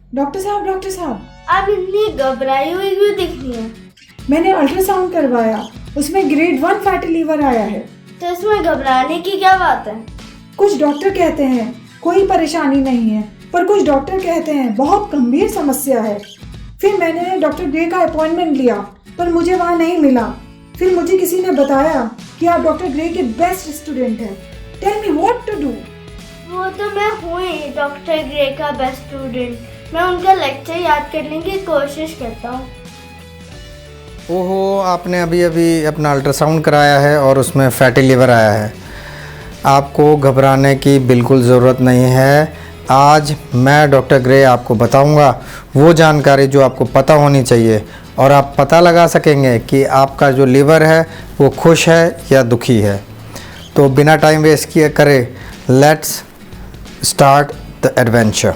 Doctor साहब, आप इतनी घबराई हुई क्यों दिख रही हैं? मैंने अल्ट्रासाउंड करवाया, उसमें ग्रेड 1 फैटी लीवर आया है। तो इसमें घबराने की क्या बात है? कुछ डॉक्टर कहते हैं कोई परेशानी नहीं है, पर कुछ डॉक्टर कहते हैं बहुत गंभीर समस्या है। फिर मैंने डॉक्टर ग्रे का अपॉइंटमेंट लिया, पर मुझे वहाँ नहीं मिला। फिर मुझे किसी ने बताया कि आप डॉक्टर ग्रे के बेस्ट स्टूडेंट हैं। Tell me what to do. वो तो मैं हूँ ही डॉक्टर ग्रे का बेस्ट स्टूडेंट। मैं उनका लेक्चर याद करने की कोशिश करता हूँ। ओहो, आपने अभी अभी अपना अल्ट्रासाउंड कराया है और उसमें फैटी लीवर आया है। आपको घबराने की बिल्कुल ज़रूरत नहीं है। आज मैं डॉक्टर ग्रे आपको बताऊंगा वो जानकारी जो आपको पता होनी चाहिए, और आप पता लगा सकेंगे कि आपका जो लीवर है वो खुश है या दुखी है। तो बिना टाइम वेस्ट किए करे, लेट्स स्टार्ट द एडवेंचर।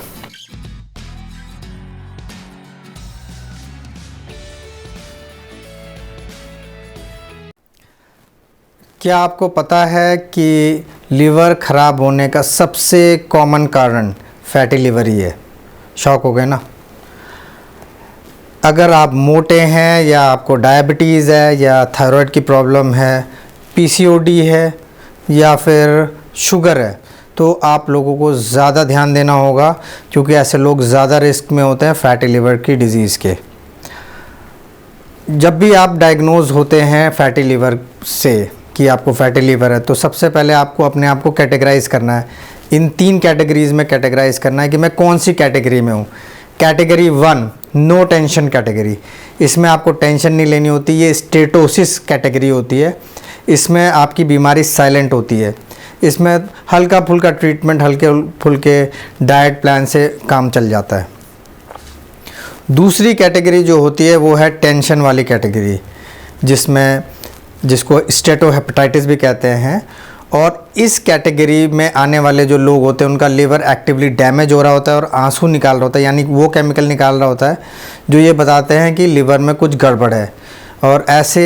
क्या आपको पता है कि लीवर ख़राब होने का सबसे कॉमन कारण फैटी लीवर ही है? शॉक हो गए ना? अगर आप मोटे हैं या आपको डायबिटीज़ है या थायराइड की प्रॉब्लम है, पीसीओडी है या फिर शुगर है, तो आप लोगों को ज़्यादा ध्यान देना होगा, क्योंकि ऐसे लोग ज़्यादा रिस्क में होते हैं फैटी लीवर की डिज़ीज़ के। जब भी आप डायग्नोज होते हैं फैटी लीवर से कि आपको फैटी लीवर है, तो सबसे पहले आपको अपने आप को कैटेगराइज़ करना है। इन 3 कैटेगरीज़ में कैटेगराइज़ करना है कि मैं कौन सी कैटेगरी में हूँ। कैटेगरी 1 नो टेंशन कैटेगरी, इसमें आपको टेंशन नहीं लेनी होती। ये स्टेटोसिस कैटेगरी होती है, इसमें आपकी बीमारी साइलेंट होती है। इसमें हल्का फुल्का ट्रीटमेंट, हल्के फुल्के डाइट प्लान से काम चल जाता है। दूसरी कैटेगरी जो होती है वो है टेंशन वाली कैटेगरी, जिसको स्टेटोहेपेटाइटिस भी कहते हैं। और इस कैटेगरी में आने वाले जो लोग होते हैं उनका लिवर एक्टिवली डैमेज हो रहा होता है और आंसू निकाल रहा होता है, यानी वो केमिकल निकाल रहा होता है जो ये बताते हैं कि लिवर में कुछ गड़बड़ है। और ऐसे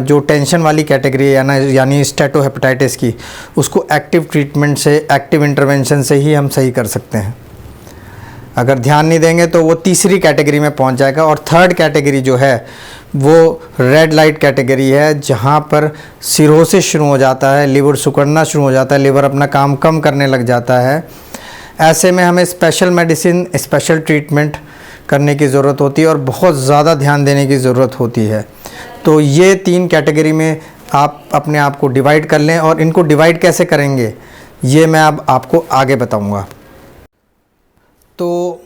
जो टेंशन वाली कैटेगरी है यानी स्टेटोहेपेटाइटिस की, उसको एक्टिव ट्रीटमेंट से, एक्टिव इंटरवेंशन से ही हम सही कर सकते हैं। अगर ध्यान नहीं देंगे तो वो तीसरी कैटेगरी में पहुंच जाएगा। और थर्ड कैटेगरी जो है वो रेड लाइट कैटेगरी है, जहां पर सिरोसिस शुरू हो जाता है, लिवर सिकुड़ना शुरू हो जाता है, लिवर अपना काम कम करने लग जाता है। ऐसे में हमें स्पेशल मेडिसिन, स्पेशल ट्रीटमेंट करने की ज़रूरत होती है और बहुत ज़्यादा ध्यान देने की ज़रूरत होती है। तो ये 3 कैटेगरी में आप अपने आप को डिवाइड कर लें, और इनको डिवाइड कैसे करेंगे ये मैं अब आपको आगे बताऊँगा। तो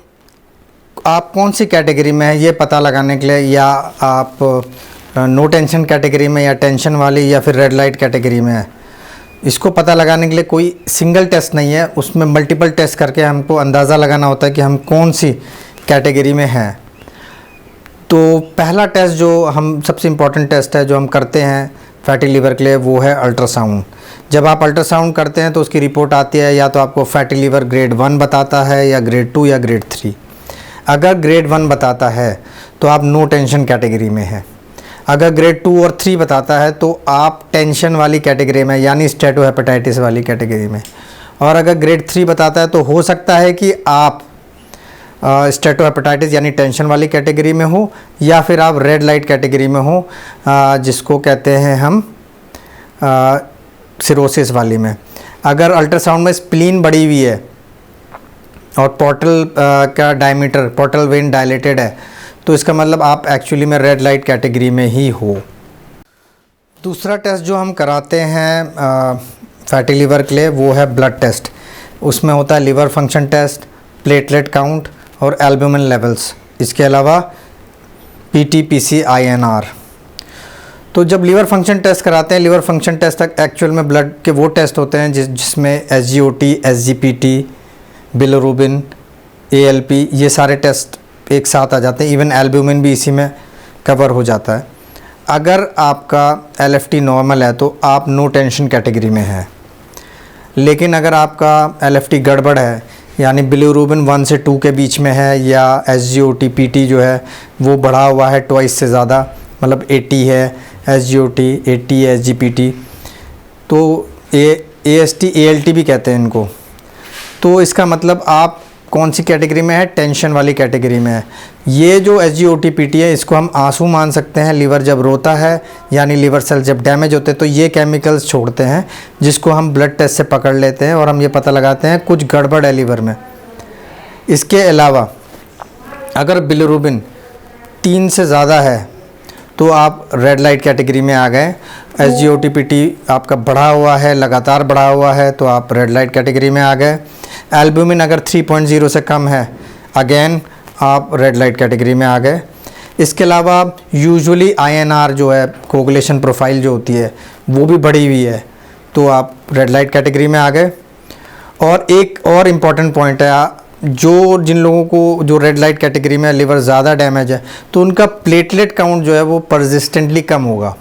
आप कौन सी कैटेगरी में है ये पता लगाने के लिए, या आप नो टेंशन कैटेगरी में, या टेंशन वाली, या फिर रेड लाइट कैटेगरी में है, इसको पता लगाने के लिए कोई सिंगल टेस्ट नहीं है। उसमें मल्टीपल टेस्ट करके हमको अंदाज़ा लगाना होता है कि हम कौन सी कैटेगरी में हैं। तो पहला टेस्ट जो हम सबसे इम्पॉर्टेंट टेस्ट है जो हम करते हैं फैटी लीवर के लिए, वो है अल्ट्रासाउंड। जब आप अल्ट्रासाउंड करते हैं तो उसकी रिपोर्ट आती है, या तो आपको फैटी लीवर ग्रेड 1 बताता है, या ग्रेड 2 या ग्रेड 3। अगर ग्रेड 1 बताता है तो आप नो टेंशन कैटेगरी में हैं। अगर ग्रेड 2 और 3 बताता है तो आप टेंशन वाली कैटेगरी में, यानी स्टेटोहेपेटाइटिस वाली कैटेगरी में। और अगर ग्रेड 3 बताता है तो हो सकता है कि आप स्टेटोहेपेटाइटिस यानी टेंशन वाली कैटेगरी में हो, या फिर आप रेड लाइट कैटेगरी में हो, जिसको कहते हैं हम सिरोसिस वाली में। अगर अल्ट्रासाउंड में स्प्लीन बढ़ी हुई है और पोर्टल का डायमीटर, पोर्टल वेन डायलेटेड है, तो इसका मतलब आप एक्चुअली में रेड लाइट कैटेगरी में ही हो। दूसरा टेस्ट जो हम कराते हैं फैटी लीवर के लिए वो है ब्लड टेस्ट। उसमें होता है liver function test, platelet count और एल्ब्यूमिन लेवल्स। इसके अलावा पीटी, पीसी, आईएनआर। तो जब लीवर फंक्शन टेस्ट कराते हैं, लीवर फंक्शन टेस्ट एक्चुअल में ब्लड के वो टेस्ट होते हैं जिसमें एसजीओटी, एसजीपीटी, बिलिरुबिन, एएलपी, ये सारे टेस्ट एक साथ आ जाते हैं। इवन एल्ब्यूमिन भी इसी में कवर हो जाता है। अगर आपका एलएफटी नॉर्मल है तो आप नो टेंशन कैटेगरी में हैं। लेकिन अगर आपका एलएफटी गड़बड़ है, यानी बिलिरुबिन 1 से 2 के बीच में है, या एसजीओटी, पीटी जो है वो बढ़ा हुआ है ट्वाइस से ज़्यादा, मतलब 80 है एसजीओटी, 80 है एसजीपीटी, तो एएसटी, एएलटी भी कहते हैं इनको। तो इसका मतलब आप कौन सी कैटेगरी में है, टेंशन वाली कैटेगरी में है। ये जो SGOT-PT है इसको हम आंसू मान सकते हैं। लीवर जब रोता है यानी लीवर सेल जब डैमेज होते हैं तो ये केमिकल्स छोड़ते हैं, जिसको हम ब्लड टेस्ट से पकड़ लेते हैं और हम ये पता लगाते हैं कुछ गड़बड़ है लीवर में। इसके अलावा अगर बिलिरुबिन 3 से ज़्यादा है तो आप रेड लाइट कैटेगरी में आ गए। SGOT-PT आपका बढ़ा हुआ है, लगातार बढ़ा हुआ है, तो आप रेड लाइट कैटेगरी में आ गए। एल्ब्यूमिन अगर 3.0 से कम है, अगेन आप रेड लाइट कैटेगरी में आ गए। इसके अलावा यूजुअली INR जो है, कोगुलेशन प्रोफाइल जो होती है, वो भी बढ़ी हुई है, तो आप रेड लाइट कैटेगरी में आ गए। और एक और इम्पॉर्टेंट पॉइंट है, जिन लोगों को जो रेड लाइट कैटेगरी में लिवर ज़्यादा डैमेज है तो उनका प्लेटलेट काउंट जो है वो परसिस्टेंटली कम होगा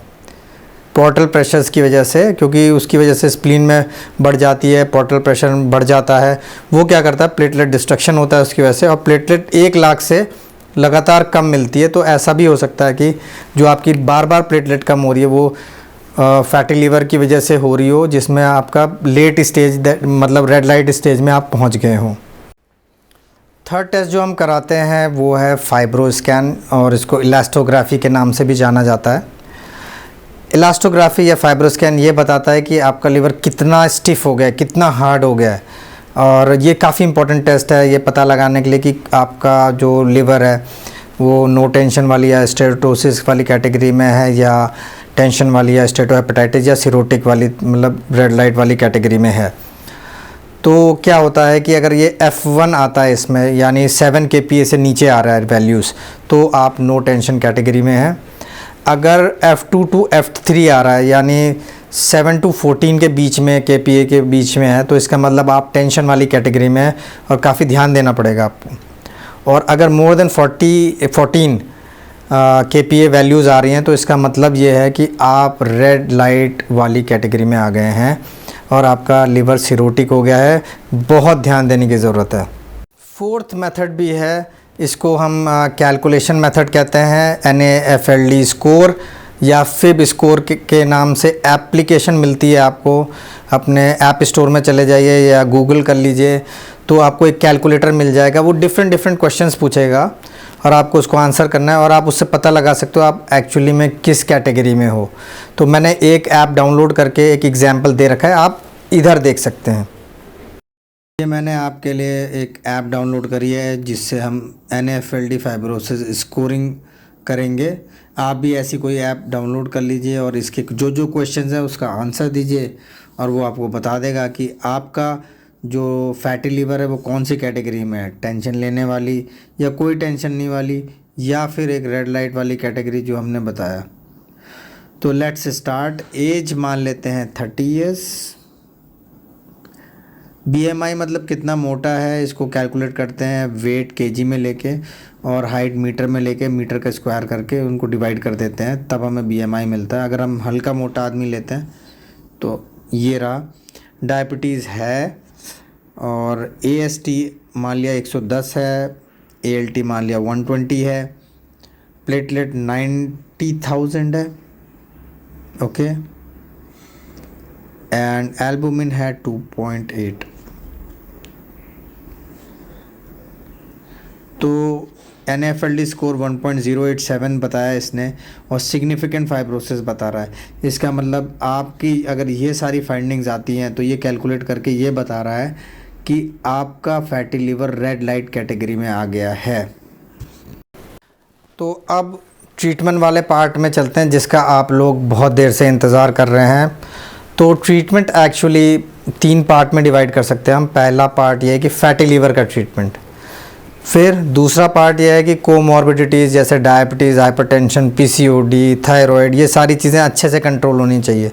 पोर्टल प्रेशर्स की वजह से, क्योंकि उसकी वजह से स्प्लीन में बढ़ जाती है, पोर्टल प्रेशर बढ़ जाता है। वो क्या करता है, प्लेटलेट डिस्ट्रक्शन होता है उसकी वजह से, और प्लेटलेट 1 लाख से लगातार कम मिलती है। तो ऐसा भी हो सकता है कि जो आपकी बार बार प्लेटलेट कम हो रही है वो फैटी लीवर की वजह से हो रही हो, जिसमें आपका लेट स्टेज मतलब रेड लाइट स्टेज में आप पहुँच गए हों। थर्ड टेस्ट जो हम कराते हैं वो है फाइब्रो स्कैन, और इसको इलास्टोग्राफी के नाम से भी जाना जाता है। इलास्टोग्राफी या फाइब्रो स्कैन ये बताता है कि आपका लिवर कितना स्टिफ हो गया है, कितना हार्ड हो गया है, और ये काफ़ी इंपॉर्टेंट टेस्ट है ये पता लगाने के लिए कि आपका जो लिवर है वो नो टेंशन वाली या स्टेटोसिस वाली कैटेगरी में है, या टेंशन वाली या स्टेटोहेपेटाइटिस या सिरोटिक वाली मतलब रेड लाइट वाली कैटेगरी में है। तो क्या होता है कि अगर ये F1 आता है इसमें, यानी 7 kPa से नीचे आ रहा है वैल्यूज़, तो आप नो टेंशन कैटेगरी में हैं। अगर F2 टू F3 आ रहा है, यानी 7 to 14 के बीच में kPa के बीच में है, तो इसका मतलब आप टेंशन वाली कैटेगरी में हैं और काफ़ी ध्यान देना पड़ेगा आपको। और अगर मोर देन 14 kPa वैल्यूज़ आ रही हैं तो इसका मतलब ये है कि आप रेड लाइट वाली कैटेगरी में आ गए हैं और आपका लिवर सिरोटिक हो गया है। बहुत ध्यान देने की ज़रूरत है। फोर्थ मेथड भी है, इसको हम कैलकुलेशन मेथड कहते हैं। NAFLD स्कोर या फिब स्कोर के नाम से एप्लीकेशन मिलती है आपको। अपने ऐप स्टोर में चले जाइए या गूगल कर लीजिए, तो आपको एक कैलकुलेटर मिल जाएगा। वो डिफरेंट क्वेश्चंस पूछेगा और आपको उसको आंसर करना है, और आप उससे पता लगा सकते हो आप एक्चुअली में किस कैटेगरी में हो। तो मैंने एक ऐप डाउनलोड करके एक एग्जाम्पल दे रखा है, आप इधर देख सकते हैं। ये मैंने आपके लिए एक ऐप डाउनलोड करी है जिससे हम NAFLD फाइब्रोसिस स्कोरिंग करेंगे। आप भी ऐसी कोई ऐप डाउनलोड कर लीजिए और इसके जो क्वेश्चंस हैं उसका आंसर दीजिए, और वो आपको बता देगा कि आपका जो फैटी लीवर है वो कौन सी कैटेगरी में है, टेंशन लेने वाली या कोई टेंशन नहीं वाली, या फिर एक रेड लाइट वाली कैटेगरी जो हमने बताया। तो लेट्स स्टार्ट। एज मान लेते हैं 30 ईयर्स। BMI मतलब कितना मोटा है, इसको कैलकुलेट करते हैं वेट केजी में लेके और हाइट मीटर में लेके, मीटर का स्क्वायर करके उनको डिवाइड कर देते हैं, तब हमें BMI मिलता है। अगर हम हल्का मोटा आदमी लेते हैं तो ये रहा। डायबिटीज़ है, और AST मान लिया 110 है, ALT मान लिया 120 है, प्लेटलेट 90,000 है, ओके, एंड एल्बुमिन है 2.8। तो NAFLD स्कोर 1.087 बताया इसने, और सिग्निफिकेंट फाइब्रोसिस बता रहा है। इसका मतलब आपकी अगर ये सारी फाइंडिंग्स आती हैं तो ये कैलकुलेट करके ये बता रहा है कि आपका fatty liver red light category में आ गया है। तो अब ट्रीटमेंट वाले पार्ट में चलते हैं, जिसका आप लोग बहुत देर से इंतज़ार कर रहे हैं। तो ट्रीटमेंट एक्चुअली 3 पार्ट में डिवाइड कर सकते हैं हम। पहला पार्ट ये है कि फैटी लीवर का ट्रीटमेंट, फिर दूसरा पार्ट ये है कि कोमॉर्बिडिटीज़ जैसे डायबिटीज़, हाइपरटेंशन, PCOD, थायराइड, ये सारी चीज़ें अच्छे से कंट्रोल होनी चाहिए।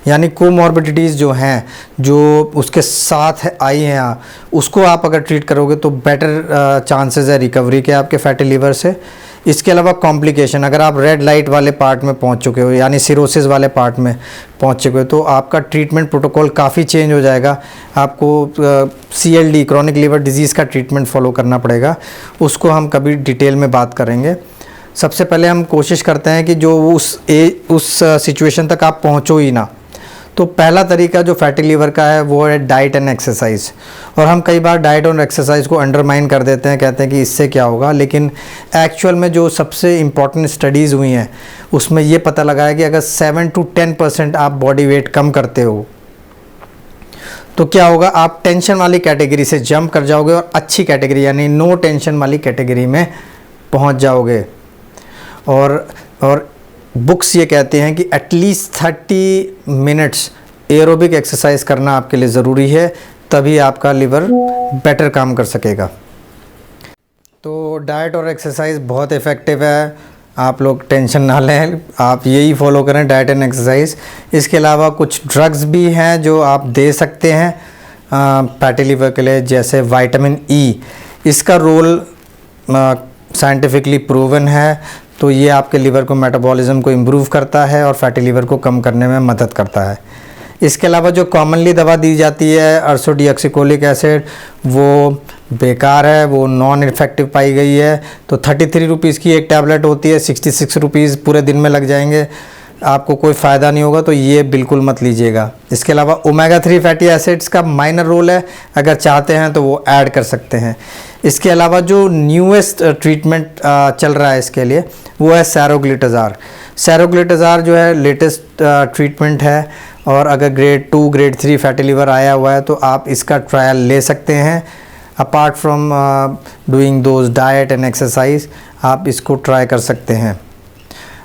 यानी कोमॉर्बिडिटीज़ जो हैं, जो उसके साथ आई हैं, उसको आप अगर ट्रीट करोगे तो बेटर चांसेस है रिकवरी के आपके फैटी लीवर से। इसके अलावा कॉम्प्लिकेशन, अगर आप रेड लाइट वाले पार्ट में पहुंच चुके हो यानी सिरोसिस वाले पार्ट में पहुंच चुके हो, तो आपका ट्रीटमेंट प्रोटोकॉल काफ़ी चेंज हो जाएगा। आपको CLD क्रॉनिक लिवर डिजीज़ का ट्रीटमेंट फॉलो करना पड़ेगा, उसको हम कभी डिटेल में बात करेंगे। सबसे पहले हम कोशिश करते हैं कि जो उस सिचुएशन तक आप पहुँचो ही ना, तो पहला तरीका जो फैटी लीवर का है वो है डाइट एंड एक्सरसाइज। और हम कई बार डाइट और एक्सरसाइज को अंडरमाइन कर देते हैं, कहते हैं कि इससे क्या होगा, लेकिन एक्चुअल में जो सबसे इम्पॉर्टेंट स्टडीज़ हुई हैं उसमें ये पता लगा है कि अगर 7 to 10% आप बॉडी वेट कम करते हो तो क्या होगा, आप टेंशन वाली कैटेगरी से जंप कर जाओगे और अच्छी कैटेगरी यानी नो टेंशन वाली कैटेगरी में पहुंच जाओगे। और बुक्स ये कहते हैं कि एटलीस्ट 30 मिनट्स एरोबिक एक्सरसाइज करना आपके लिए ज़रूरी है, तभी आपका लिवर बेटर काम कर सकेगा। तो डाइट और एक्सरसाइज बहुत इफ़ेक्टिव है, आप लोग टेंशन ना लें, आप यही फॉलो करें डाइट एंड एक्सरसाइज। इसके अलावा कुछ ड्रग्स भी हैं जो आप दे सकते हैं फैटी लिवर के लिए, जैसे विटामिन ई। इसका रोल साइंटिफिकली प्रूवन है, तो ये आपके लिवर को मेटाबॉलिज्म को इम्प्रूव करता है और फैटी लिवर को कम करने में मदद करता है। इसके अलावा जो कॉमनली दवा दी जाती है अर्सोडिऑक्सीकोलिक एसिड, वो बेकार है, वो नॉन इफेक्टिव पाई गई है। तो 33 रुपीज़ की एक टैबलेट होती है, 66 रुपीज़ पूरे दिन में लग जाएंगे, आपको कोई फ़ायदा नहीं होगा, तो ये बिल्कुल मत लीजिएगा। इसके अलावा ओमेगा 3 फैटी एसिड्स का माइनर रोल है, अगर चाहते हैं तो वो ऐड कर सकते हैं। इसके अलावा जो न्यूएस्ट ट्रीटमेंट चल रहा है इसके लिए वो है सैरोग्लिटाज़ार। सैरोग्लिटाज़ार जो है लेटेस्ट ट्रीटमेंट है, और अगर ग्रेड 2 ग्रेड 3 फैटी लिवर आया हुआ है तो आप इसका ट्रायल ले सकते हैं। Apart from doing those diet and exercise आप इसको ट्राई कर सकते हैं।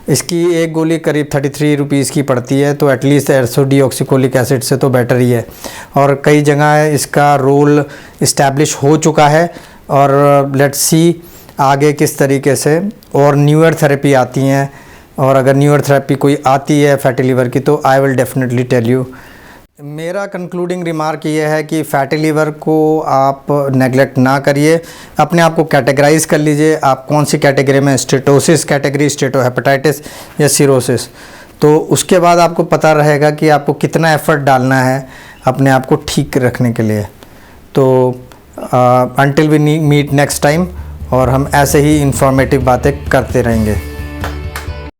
इसकी एक गोली करीब 33 रुपीज़ की पड़ती है, तो एटलीस्ट अर्सोडिऑक्सीकोलिक एसिड से तो बेटर ही है। और कई जगह इसका रोल इस्टेब्लिश हो चुका है, और लेट्स सी आगे किस तरीके से और न्यूअर थेरेपी आती हैं, और अगर न्यूअर थेरेपी कोई आती है फैटी लिवर की तो I will definitely tell you. मेरा कंक्लूडिंग रिमार्क ये है कि फैटी लिवर को आप नेगलेक्ट ना करिए, अपने आप को कैटेगराइज कर लीजिए, आप कौन सी कैटेगरी में, स्टेटोसिस कैटेगरी, स्टेटोहेपेटाइटिस या सिरोसिस। तो उसके बाद आपको पता रहेगा कि आपको कितना एफर्ट डालना है अपने आप को ठीक रखने के लिए। तो until we meet next time, और हम ऐसे ही इंफॉर्मेटिव बातें करते रहेंगे।